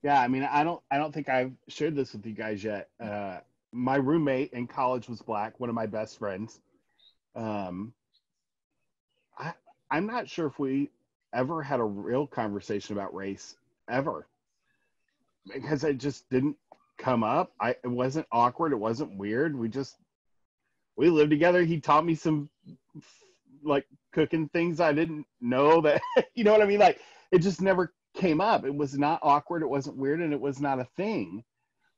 Yeah, I mean, I don't think I've shared this with you guys yet. My roommate in college was black, one of my best friends. Um, I I'm not sure if we ever had a real conversation about race ever because it just didn't come up. It wasn't awkward, it wasn't weird. We lived together. He taught me some like cooking things I didn't know that you know what I mean? Like it just never came up. It was not awkward, it wasn't weird, and it was not a thing.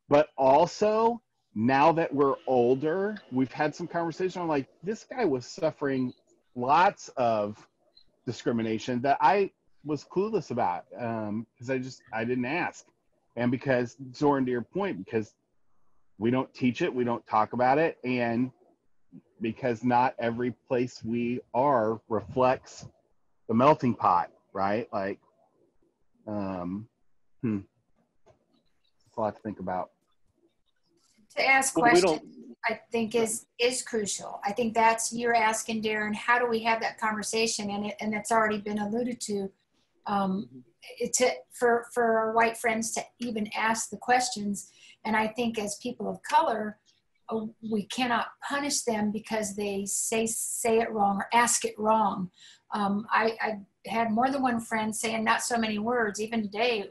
But also, now that we're older, we've had some conversation. I'm like, this guy was suffering lots of discrimination that I was clueless about because I didn't ask, and because Zoran, to your point, because we don't teach it, we don't talk about it, and because not every place we are reflects the melting pot, right? Like, um, hmm, it's a lot to think about. To ask But we questions, don't. I think is crucial. I think that's, you're asking, Darren, how do we have that conversation? And it's already been alluded to. Um, for our white friends to even ask the questions. And I think as people of color, we cannot punish them because they say it wrong or ask it wrong. I had more than one friend saying not so many words. Even today,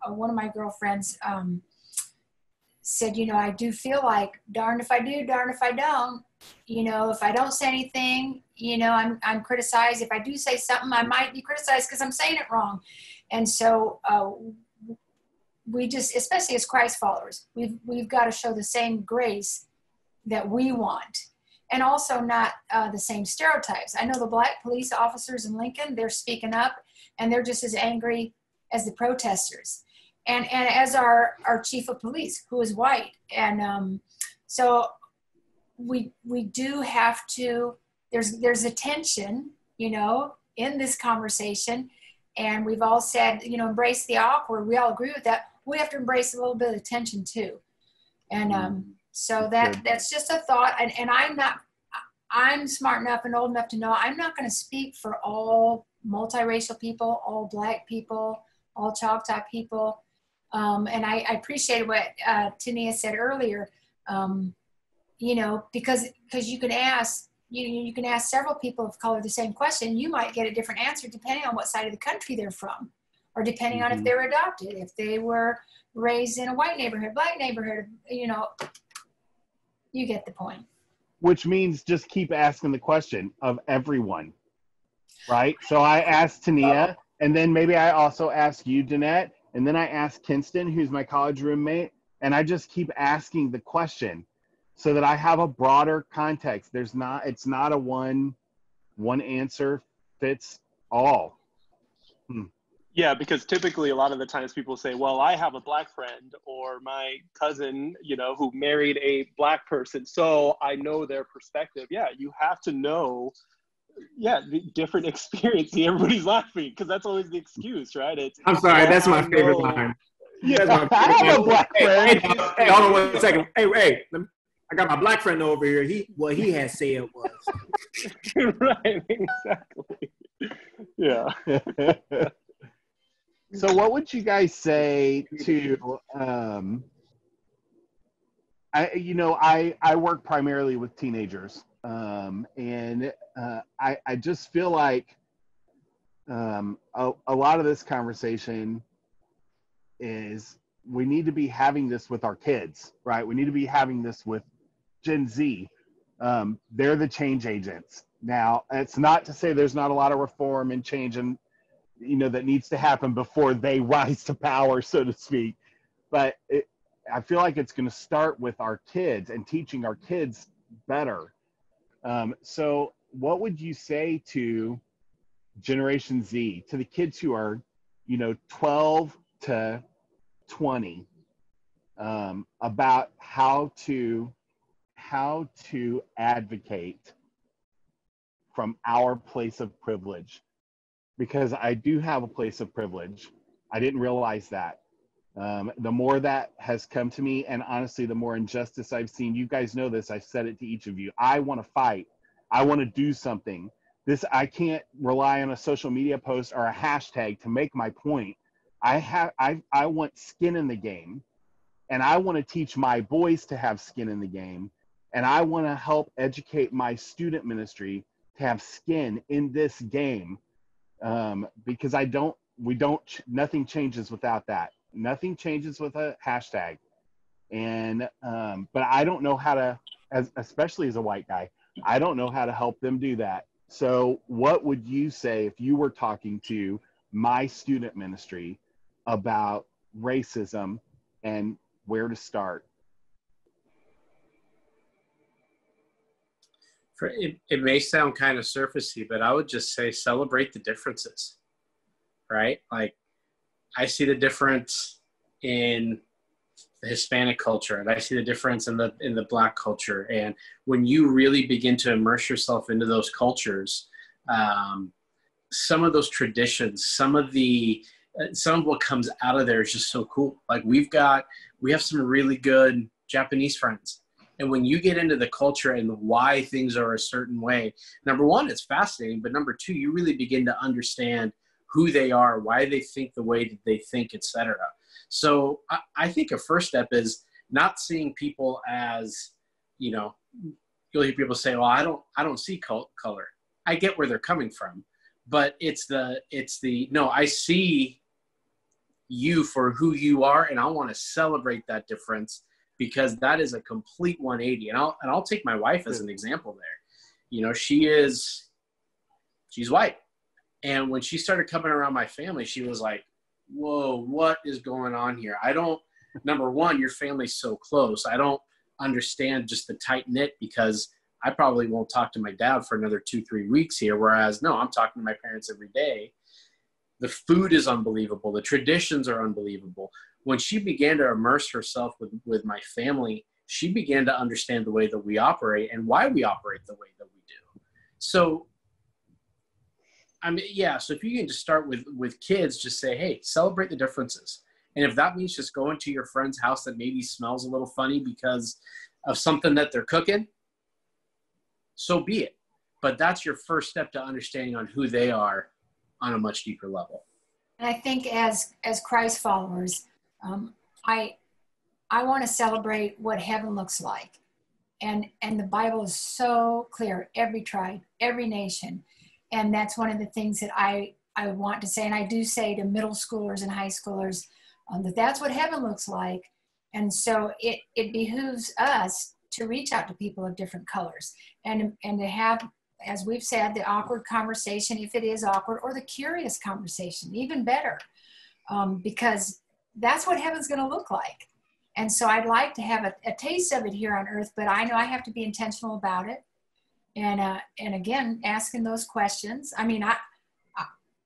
one of my girlfriends said, you know, I do feel like darned if I do, darned if I don't. You know, if I don't say anything, you know, I'm criticized. If I do say something, I might be criticized because I'm saying it wrong. And so we just, especially as Christ followers, we've got to show the same grace that we want, and also not the same stereotypes. I know the black police officers in Lincoln, they're speaking up, and they're just as angry as the protesters. And as our chief of police, who is white. And so we do have to, there's a tension, you know, in this conversation. And we've all said, you know, embrace the awkward. We all agree with that. We have to embrace a little bit of tension too. And so that's just a thought. And I'm smart enough and old enough to know I'm not going to speak for all multiracial people, all black people, all Choctaw people. And I appreciate what Tania said earlier, you know, because you can ask, you can ask several people of color the same question. You might get a different answer depending on what side of the country they're from, or depending on if they were adopted, if they were raised in a white neighborhood, black neighborhood, you know, you get the point. Which means just keep asking the question of everyone, right? So I asked Tania, and then maybe I also ask you, Danette, and then I ask Kinston, who's my college roommate, and I just keep asking the question so that I have a broader context. It's not a one answer fits all. Yeah, because typically a lot of the times people say, well, I have a black friend or my cousin, you know, who married a black person, so I know their perspective. Yeah, you have to know, the different experience. See, everybody's laughing because that's always the excuse, right? It's, I'm sorry, well, that's I my favorite know. line. Yeah, That's my I favorite have a line. black Hey, friend. hey, hold on 1 second. Hey, I got my black friend over here. What he has said was. Right, exactly. Yeah. So what would you guys say to I work primarily with teenagers, and I just feel like a lot of this conversation is we need to be having this with our kids, right? We need to be having this with Gen Z. They're the change agents. Now, it's not to say there's not a lot of reform and change and that needs to happen before they rise to power, so to speak. But I feel like it's going to start with our kids and teaching our kids better. So what would you say to Generation Z, to the kids who are, 12 to 20, about how to advocate from our place of privilege? Because I do have a place of privilege. I didn't realize that. The more that has come to me, and honestly, the more injustice I've seen, you guys know this, I've said it to each of you. I want to fight. I want to do something. I can't rely on a social media post or a hashtag to make my point. I want skin in the game, and I want to teach my boys to have skin in the game, and I want to help educate my student ministry to have skin in this game, because nothing changes without that. Nothing changes with a hashtag. And but I don't know how to, especially as a white guy, I don't know how to help them do that. So what would you say if you were talking to my student ministry about racism and where to start? It may sound kind of surfacey, but I would just say celebrate the differences, right? Like, I see the difference in the Hispanic culture, and I see the difference in the Black culture. And when you really begin to immerse yourself into those cultures, some of those traditions, some of what comes out of there is just so cool. Like, we have some really good Japanese friends. And when you get into the culture and why things are a certain way, number one, it's fascinating. But number two, you really begin to understand who they are, why they think the way that they think, etc. So I think a first step is not seeing people as, you'll hear people say, well, I don't see color. I get where they're coming from, but it's the, no, I see you for who you are. And I want to celebrate that difference, because that is a complete 180. And I'll take my wife as an example there. She's white. And when she started coming around my family, she was like, whoa, what is going on here? Number one, your family's so close. I don't understand just the tight knit, because I probably won't talk to my dad for another 2-3 weeks here. Whereas, no, I'm talking to my parents every day. The food is unbelievable. The traditions are unbelievable. When she began to immerse herself with my family, she began to understand the way that we operate and why we operate the way that we do. So, so if you can just start with kids, just say, hey, celebrate the differences. And if that means just going to your friend's house that maybe smells a little funny because of something that they're cooking, so be it. But that's your first step to understanding on who they are on a much deeper level. And I think as Christ followers, I want to celebrate what heaven looks like. And the Bible is so clear, every tribe, every nation. And that's one of the things that I want to say, and I do say to middle schoolers and high schoolers, that's what heaven looks like. And so it behooves us to reach out to people of different colors and to have, as we've said, the awkward conversation, if it is awkward, or the curious conversation, even better, because that's what heaven's going to look like. And so I'd like to have a taste of it here on earth, but I know I have to be intentional about it. And again, asking those questions. I mean,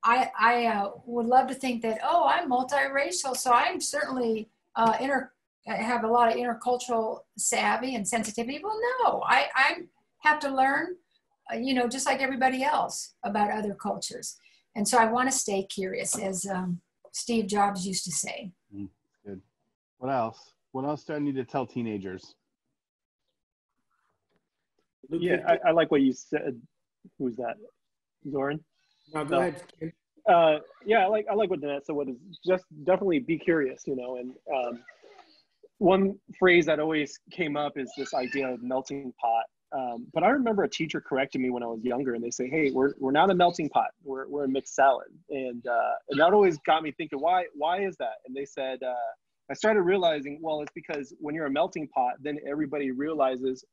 I would love to think that, I'm multiracial, so I'm certainly have a lot of intercultural savvy and sensitivity. Well, no, I have to learn, just like everybody else, about other cultures. And so I want to stay curious, as Steve Jobs used to say. Good. What else? What else do I need to tell teenagers? Yeah, I like what you said. Who's that? Zoran? No, go ahead. Yeah, I like what Danette said. What is just definitely be curious, and one phrase that always came up is this idea of melting pot. But I remember a teacher corrected me when I was younger, and they say, "Hey, we're not a melting pot. We're a mixed salad," and that always got me thinking, why is that? And they said, I started realizing, well, it's because when you're a melting pot, then everybody realizes,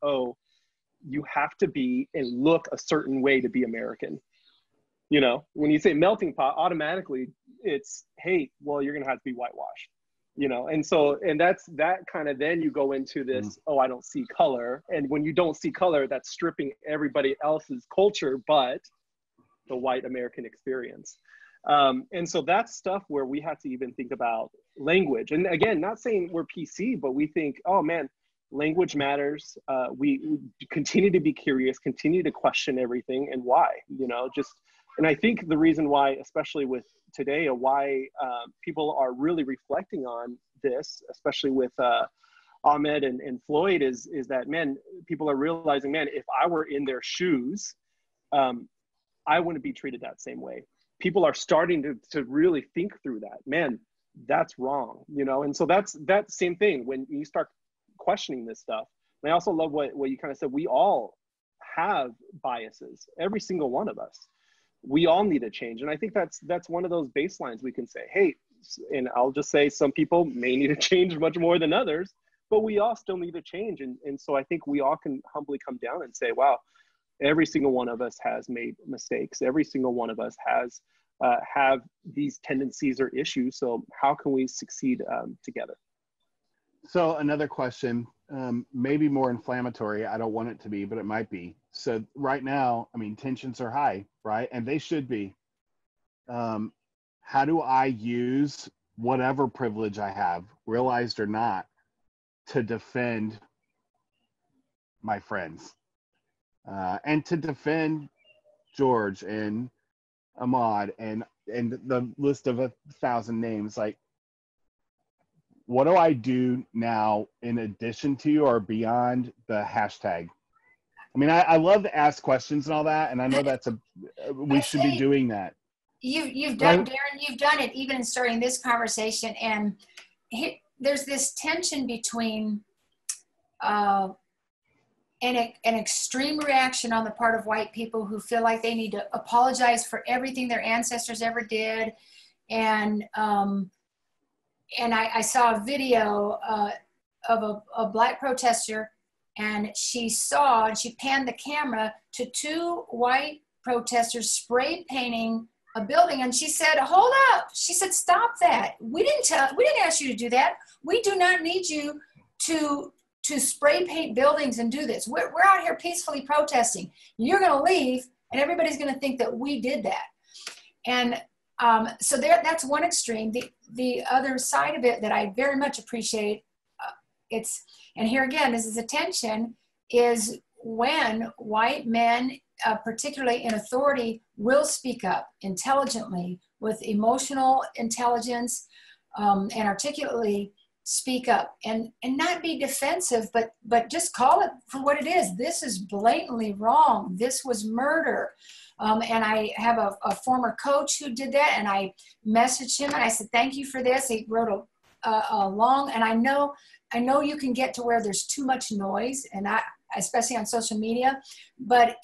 you have to be and look a certain way to be American. When you say melting pot, automatically it's, hey, well, you're going to have to be whitewashed, and that's that kind of, then you go into this, I don't see color. And when you don't see color, that's stripping everybody else's culture, but the white American experience. And so that's stuff where we have to even think about language. And again, not saying we're PC, but we think, oh man, language matters. We continue to be curious, continue to question everything, and why, and I think the reason why, especially with today, why people are really reflecting on this, especially with Ahmed and Floyd, is that, man, people are realizing, man, if I were in their shoes, I wouldn't be treated that same way. people are starting to really think through that. Man, that's wrong, you know? And so that's same thing when you start questioning this stuff. And I also love what you kind of said. We all have biases, every single one of us. We all need to change. And I think that's one of those baselines we can say, hey, and I'll just say some people may need to change much more than others, but we all still need to change. And so I think we all can humbly come down and say, wow, every single one of us has made mistakes. Every single one of us has have these tendencies or issues. So how can we succeed together? So another question, maybe more inflammatory. I don't want it to be, but it might be. So right now, I mean, tensions are high, right? And they should be. How do I use whatever privilege I have, realized or not, to defend my friends and to defend George and Ahmad and the list of 1,000 names? Like, what do I do now in addition to or beyond the hashtag? I mean, I love to ask questions and all that, and I know we should be doing that. You've done, Darren, you've done it even in starting this conversation, and there's this tension between an extreme reaction on the part of white people who feel like they need to apologize for everything their ancestors ever did, and I saw a video of a black protester, and she panned the camera to two white protesters spray painting a building, and she said, "Hold up!" She said, "Stop that! We didn't ask you to do that. We do not need you to spray paint buildings and do this. We're out here peacefully protesting. You're going to leave, and everybody's going to think that we did that." And so that's one extreme. The other side of it that I very much appreciate, and here again, this is a tension, is when white men, particularly in authority, will speak up intelligently with emotional intelligence and articulately speak up and not be defensive, but just call it for what it is. This is blatantly wrong. This was murder. And I have a former coach who did that, and I messaged him and I said, "Thank you for this." He wrote a long, and I know you can get to where there's too much noise, and especially on social media, but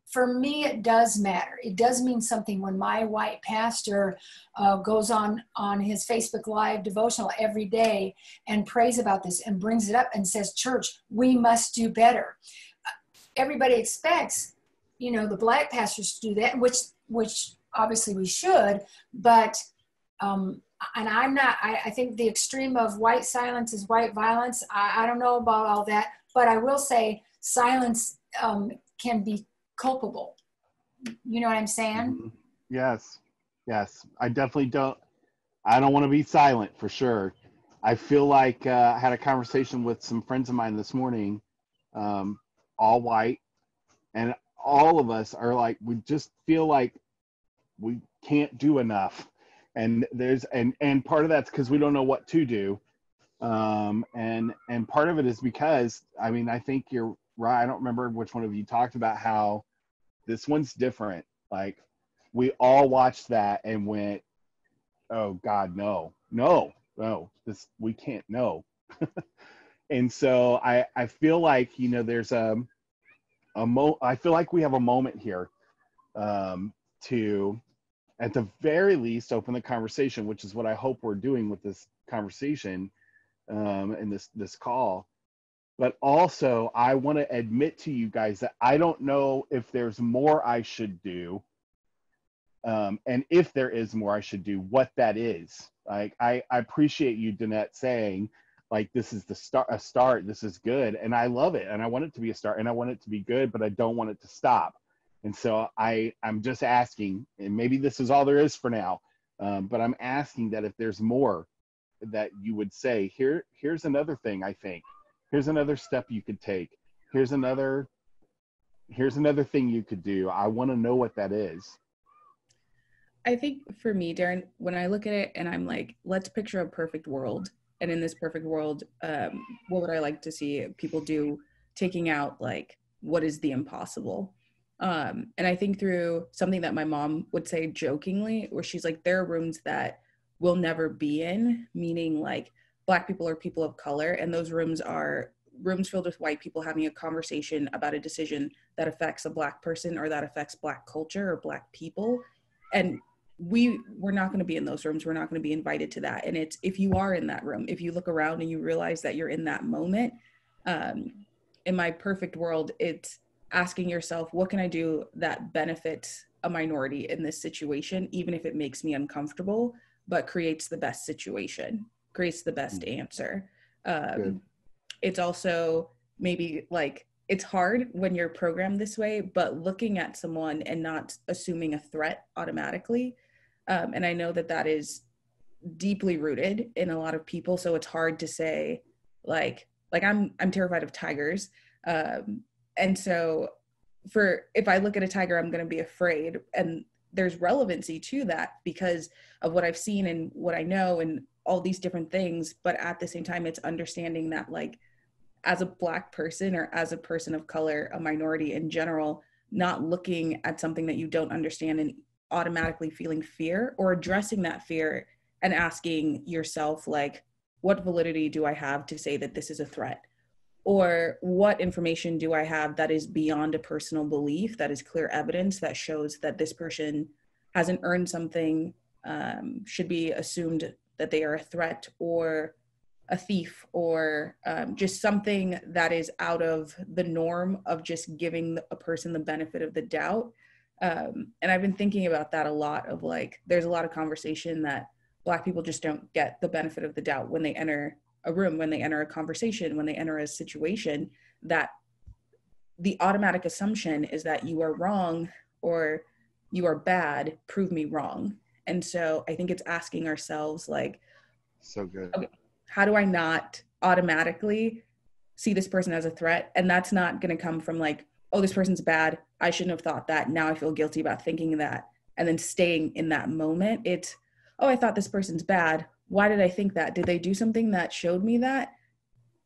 for me, it does matter. It does mean something when my white pastor goes on his Facebook Live devotional every day and prays about this and brings it up and says, "Church, we must do better." Everybody expects, the black pastors to do that, which obviously we should, but, and I think the extreme of white silence is white violence. I don't know about all that, but I will say silence can be culpable. You know what I'm saying? Yes. I definitely don't want to be silent, for sure. I feel like I had a conversation with some friends of mine this morning, all white, and all of us are like, we just feel like we can't do enough. And and part of that's because we don't know what to do. And part of it is because, I mean, I think you're right. I don't remember which one of you talked about how this one's different. Like, we all watched that and went, "Oh God, no, we can't, no." And so I feel like, there's I feel like we have a moment here to, at the very least, open the conversation, which is what I hope we're doing with this conversation and this call. But also, I want to admit to you guys that I don't know if there's more I should do. And if there is more I should do, what that is. Like, I appreciate you, Danette, saying, like, this is a start, this is good. And I love it. And I want it to be a start, and I want it to be good, but I don't want it to stop. And so I'm just asking, and maybe this is all there is for now, but I'm asking that if there's more that you would say, here's another thing, I think. Here's another step you could take. Here's another thing you could do. I want to know what that is. I think for me, Darren, when I look at it and I'm like, let's picture a perfect world. And in this perfect world, what would I like to see people do, taking out, like, what is the impossible? And I think through something that my mom would say jokingly, where she's like, there are rooms that we'll never be in, meaning like Black people or people of color. And those rooms are rooms filled with white people having a conversation about a decision that affects a Black person or that affects Black culture or Black people. And we're not going to be in those rooms. We're not going to be invited to that. And it's, if you are in that room, if you look around and you realize that you're in that moment, in my perfect world, it's asking yourself, what can I do that benefits a minority in this situation, even if it makes me uncomfortable, but creates the best situation, creates the best answer. It's also maybe like, it's hard when you're programmed this way, but looking at someone and not assuming a threat automatically. And I know that that is deeply rooted in a lot of people. So it's hard to say like I'm terrified of tigers. And so if I look at a tiger, I'm going to be afraid. And there's relevancy to that because of what I've seen and what I know and all these different things. But at the same time, it's understanding that like, as a Black person or as a person of color, a minority in general, not looking at something that you don't understand and automatically feeling fear, or addressing that fear and asking yourself, like, what validity do I have to say that this is a threat? Or what information do I have that is beyond a personal belief, that is clear evidence that shows that this person hasn't earned something, should be assumed that they are a threat or a thief, or just something that is out of the norm of just giving a person the benefit of the doubt. And I've been thinking about that a lot, of like, there's a lot of conversation that Black people just don't get the benefit of the doubt when they enter a room, when they enter a conversation, when they enter a situation, that the automatic assumption is that you are wrong or you are bad, prove me wrong. And so I think it's asking ourselves, like, so good. Okay, how do I not automatically see this person as a threat? And that's not going to come from like, oh, this person's bad, I shouldn't have thought that, now I feel guilty about thinking that, and then staying in that moment. It's, oh, I thought this person's bad, why did I think that? Did they do something that showed me that?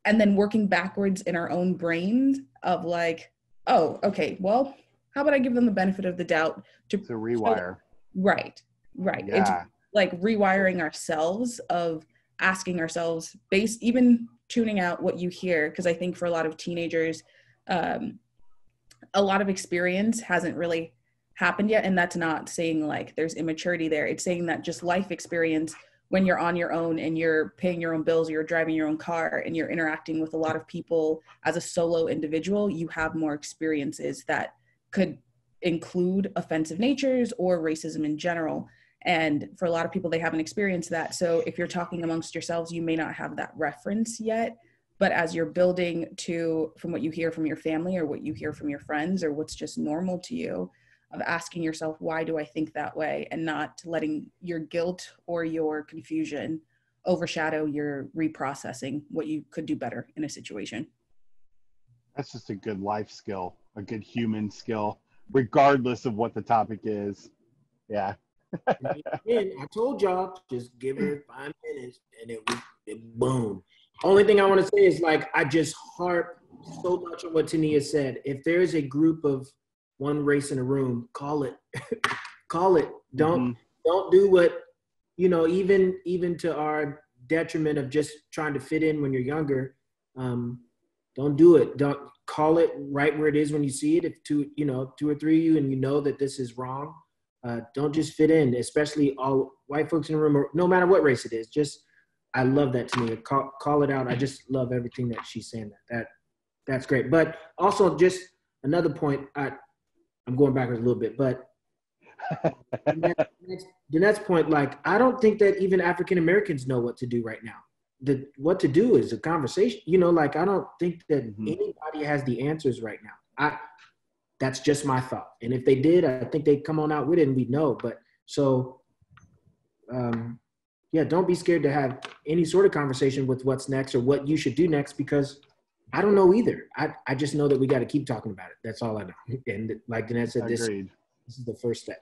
And then working backwards in our own brains of like, oh, okay, well, how about I give them the benefit of the doubt to rewire. Right. Yeah. It's like rewiring ourselves, of asking ourselves, even tuning out what you hear. Because I think for a lot of teenagers, a lot of experience hasn't really happened yet. And that's not saying like there's immaturity there. It's saying that just life experience, when you're on your own and you're paying your own bills, or you're driving your own car and you're interacting with a lot of people as a solo individual, you have more experiences that could include offensive natures or racism in general. And for a lot of people, they haven't experienced that. So if you're talking amongst yourselves, you may not have that reference yet. But as you're building to, from what you hear from your family or what you hear from your friends or what's just normal to you, of asking yourself, why do I think that way? And not letting your guilt or your confusion overshadow your reprocessing what you could do better in a situation. That's just a good life skill, a good human skill, regardless of what the topic is. Yeah. And I told y'all, just give her 5 minutes and it boom. Only thing I want to say is, like, I just harp so much on what Tania said. If there's a group of one race in a room, call it. Call it. Don't do what, even to our detriment of just trying to fit in when you're younger. Don't do it. Don't call it right where it is when you see it. If two or three of you and you know that this is wrong, don't just fit in, especially all white folks in the room, or no matter what race it is. Just, I love that, Tania. Call it out. I just love everything that she's saying. That's great. But also, just another point, I'm going backwards a little bit, but the next point, like, I don't think that even African Americans know what to do right now. What to do is a conversation. Like, I don't think that anybody has the answers right now. That's just my thought. And if they did, I think they'd come on out with it and we'd know. But so, don't be scared to have any sort of conversation with what's next or what you should do next, because I don't know either. I just know that we got to keep talking about it. That's all I know. And like Danette said, this is the first step.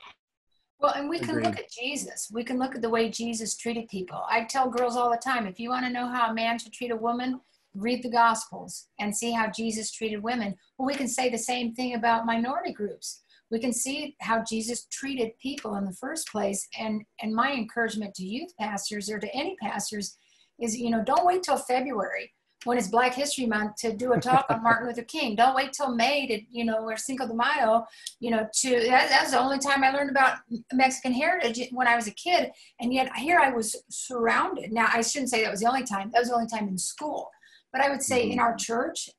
Well, and we can look at Jesus. We can look at the way Jesus treated people. I tell girls all the time, if you want to know how a man should treat a woman, read the Gospels and see how Jesus treated women. Well, we can say the same thing about minority groups. We can see how Jesus treated people in the first place. And my encouragement to youth pastors or to any pastors is, don't wait till February when it's Black History Month to do a talk on Martin Luther King. Don't wait till May to, or Cinco de Mayo, that was the only time I learned about Mexican heritage when I was a kid. And yet here I was surrounded. Now, I shouldn't say that was the only time. That was the only time in school. But I would say in our church,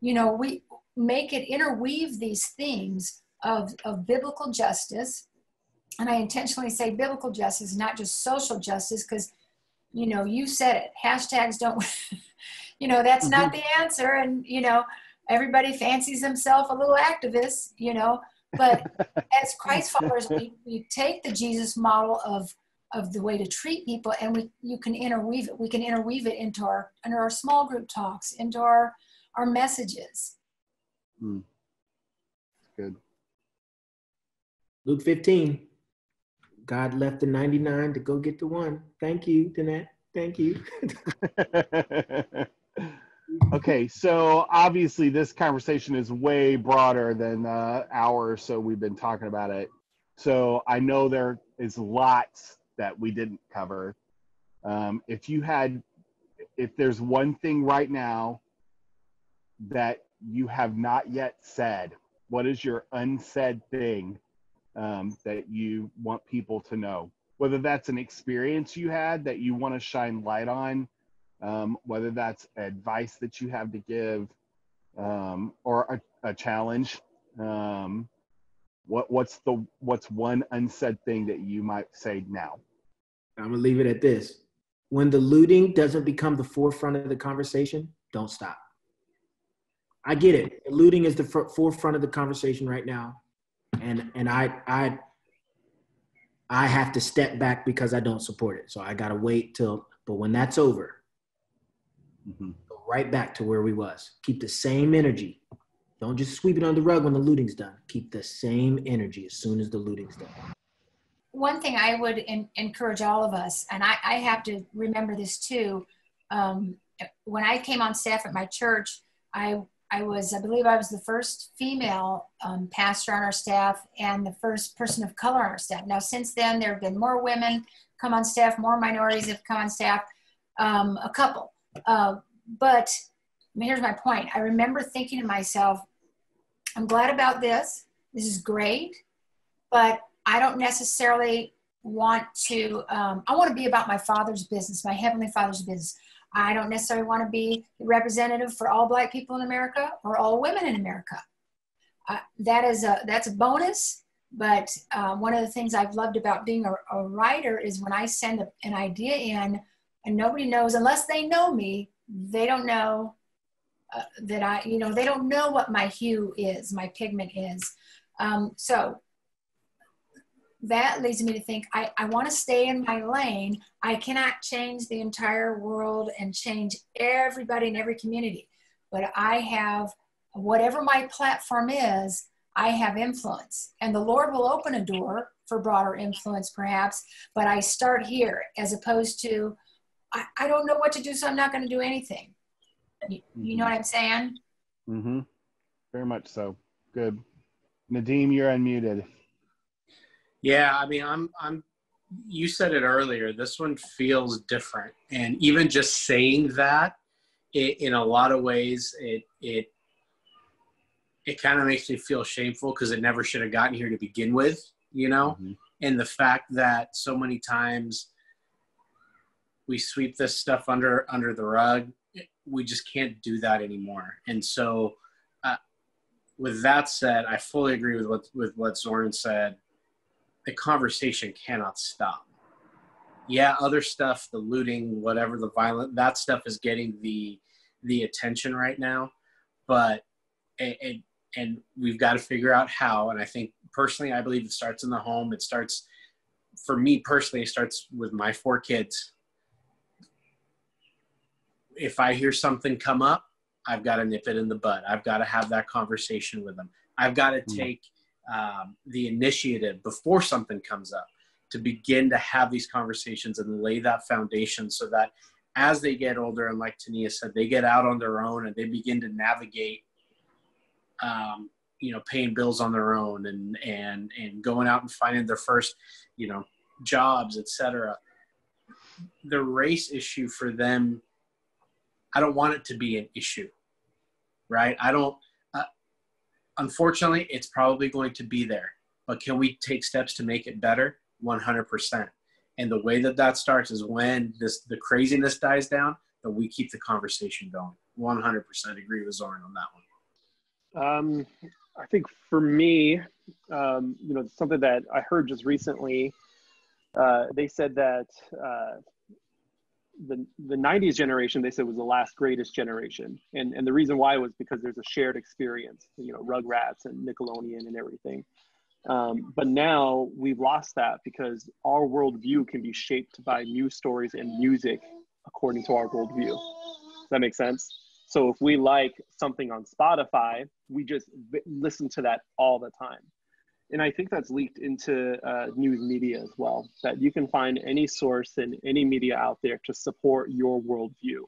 we make it interweave these themes of biblical justice. And I intentionally say biblical justice, not just social justice, because, you said it, hashtags don't, that's not the answer. And, everybody fancies themselves a little activist, but as Christ followers, we take the Jesus model of the way to treat people, and you can interweave it. We can interweave it into our small group talks, into our messages. Good. Luke 15, God left the 99 to go get the one. Thank you, Danette. Thank you. Okay, so obviously this conversation is way broader than the hour or so we've been talking about it. So I know there is lots that we didn't cover. If there's one thing right now that you have not yet said, what is your unsaid thing that you want people to know? Whether that's an experience you had that you want to shine light on, whether that's advice that you have to give, or a challenge. What's one unsaid thing that you might say now? I'm gonna leave it at this. When the looting doesn't become the forefront of the conversation, don't stop. I get it. Looting is the forefront of the conversation right now. And I have to step back because I don't support it. So I gotta wait but when that's over, go right back to where we was. Keep the same energy. Don't just sweep it under the rug when the looting's done. Keep the same energy as soon as the looting's done. One thing I would encourage all of us, and I have to remember this too, when I came on staff at my church, I believe I was the first female pastor on our staff and the first person of color on our staff. Now, since then, there have been more women come on staff, more minorities have come on staff, a couple. But here's my point. I remember thinking to myself, I'm glad about this. This is great, but I don't necessarily want to, I want to be about my Father's business, my Heavenly Father's business. I don't necessarily want to be the representative for all Black people in America or all women in America. That's a bonus, but one of the things I've loved about being a writer is when I send an idea in and nobody knows, unless they know me, they don't know that they don't know what my hue is, my pigment is. So that leads me to think I want to stay in my lane. I cannot change the entire world and change everybody in every community, but I have, whatever my platform is, I have influence, and the Lord will open a door for broader influence perhaps, but I start here as opposed to, I don't know what to do, so I'm not going to do anything. You know what I'm saying? Mm-hmm. Very much so. Good. Nadeem, you're unmuted. Yeah, I mean, I'm. You said it earlier. This one feels different, and even just saying that, in a lot of ways, it kind of makes me feel shameful because it never should have gotten here to begin with, And the fact that so many times we sweep this stuff under the rug, we just can't do that anymore. And so, with that said, I fully agree with what Zoran said. The conversation cannot stop. Yeah, other stuff, the looting, whatever, the violent, that stuff is getting the attention right now. But and we've got to figure out how. And I think personally, I believe it starts in the home. It starts, for me personally, it starts with my 4 kids. If I hear something come up, I've got to nip it in the bud. I've got to have that conversation with them. I've got to take the initiative before something comes up to begin to have these conversations and lay that foundation so that as they get older, and like Tania said, they get out on their own and they begin to navigate, paying bills on their own and going out and finding their first, jobs, etc. The race issue for them, I don't want it to be an issue, right? Unfortunately, it's probably going to be there, but can we take steps to make it better? 100%. And the way that starts is when the craziness dies down, that we keep the conversation going. 100% agree with Zoran on that one. I think for me, something that I heard just recently, they said that the 90s generation, they said, was the last greatest generation. And the reason why was because there's a shared experience, Rugrats and Nickelodeon and everything. But now we've lost that because our worldview can be shaped by news stories and music according to our worldview. Does that make sense? So if we like something on Spotify, we just listen to that all the time. And I think that's leaked into news media as well, that you can find any source and any media out there to support your worldview.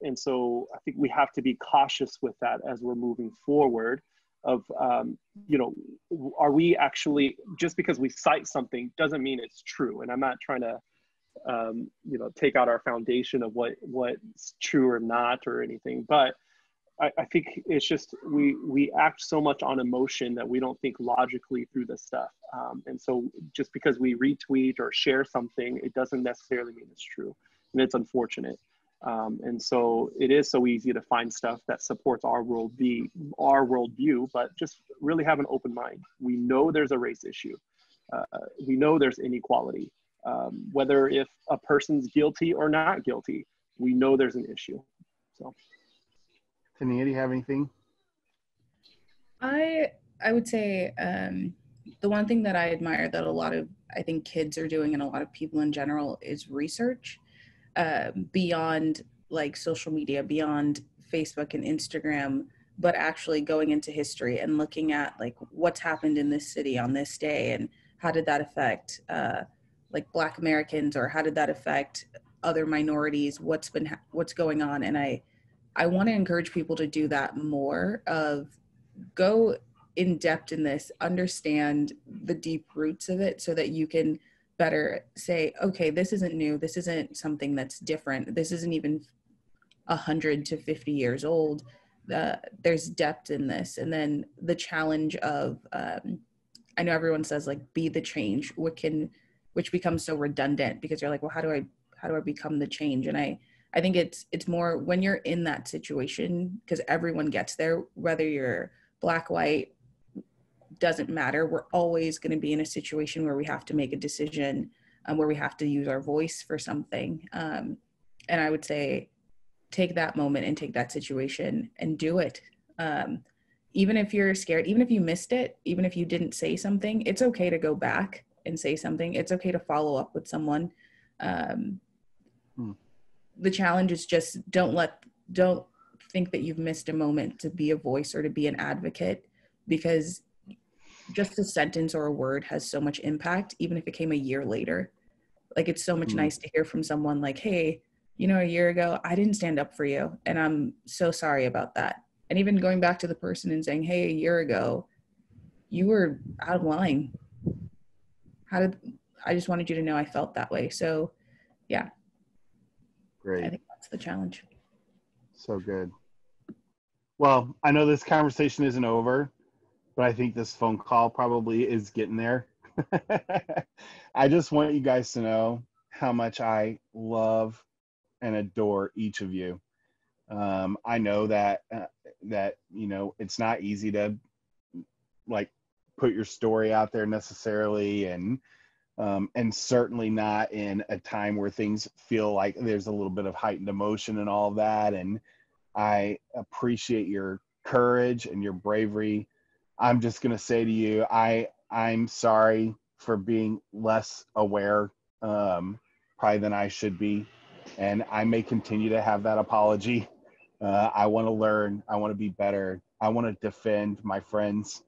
And so I think we have to be cautious with that as we're moving forward of, are we actually, just because we cite something doesn't mean it's true. And I'm not trying to, take out our foundation of what's true or not or anything, but I think it's just, we act so much on emotion that we don't think logically through this stuff. And so just because we retweet or share something, it doesn't necessarily mean it's true. And it's unfortunate. And so it is so easy to find stuff that supports our worldview, but just really have an open mind. We know there's a race issue. We know there's inequality. Whether if a person's guilty or not guilty, we know there's an issue. So. Tania, do you have anything? I would say the one thing that I admire that a lot of, I think, kids are doing and a lot of people in general is research beyond like social media, beyond Facebook and Instagram, but actually going into history and looking at like what's happened in this city on this day and how did that affect like Black Americans, or how did that affect other minorities, what's going on. And I want to encourage people to do that more, of go in depth in this, understand the deep roots of it so that you can better say, okay, this isn't new. This isn't something that's different. This isn't even 100 to 50 years old. There's depth in this. And then the challenge of, I know everyone says like, be the change, which becomes so redundant because you're like, well, how do I become the change? And I think it's more when you're in that situation, because everyone gets there, whether you're Black, white, doesn't matter. We're always going to be in a situation where we have to make a decision, where we have to use our voice for something. And I would say, take that moment and take that situation and do it. Even if you're scared, even if you missed it, even if you didn't say something, it's okay to go back and say something. It's okay to follow up with someone. The challenge is just don't think that you've missed a moment to be a voice or to be an advocate, because just a sentence or a word has so much impact, even if it came a year later. Like, it's so much nice to hear from someone like, hey, a year ago, I didn't stand up for you, and I'm so sorry about that. And even going back to the person and saying, hey, a year ago, you were out of line. I just wanted you to know I felt that way. So, yeah. Great. I think that's the challenge. So good. Well, I know this conversation isn't over, but I think this phone call probably is getting there. I just want you guys to know how much I love and adore each of you. I know that it's not easy to like put your story out there necessarily, and certainly not in a time where things feel like there's a little bit of heightened emotion and all of that. And I appreciate your courage and your bravery. I'm just going to say to you, I'm sorry for being less aware, probably than I should be. And I may continue to have that apology. I want to learn. I want to be better. I want to defend my friends.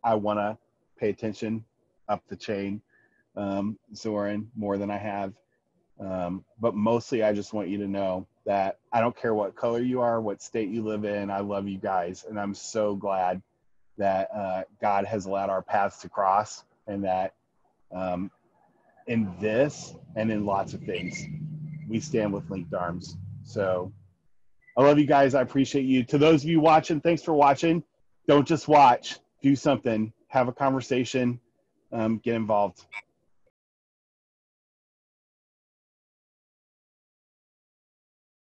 I want to pay attention up the chain, Zoran, more than I have. But mostly I just want you to know that I don't care what color you are, what state you live in. I love you guys. And I'm so glad that God has allowed our paths to cross, and that in this and in lots of things, we stand with linked arms. So I love you guys. I appreciate you. To those of you watching, thanks for watching. Don't just watch. Do something. Have a conversation. Get involved.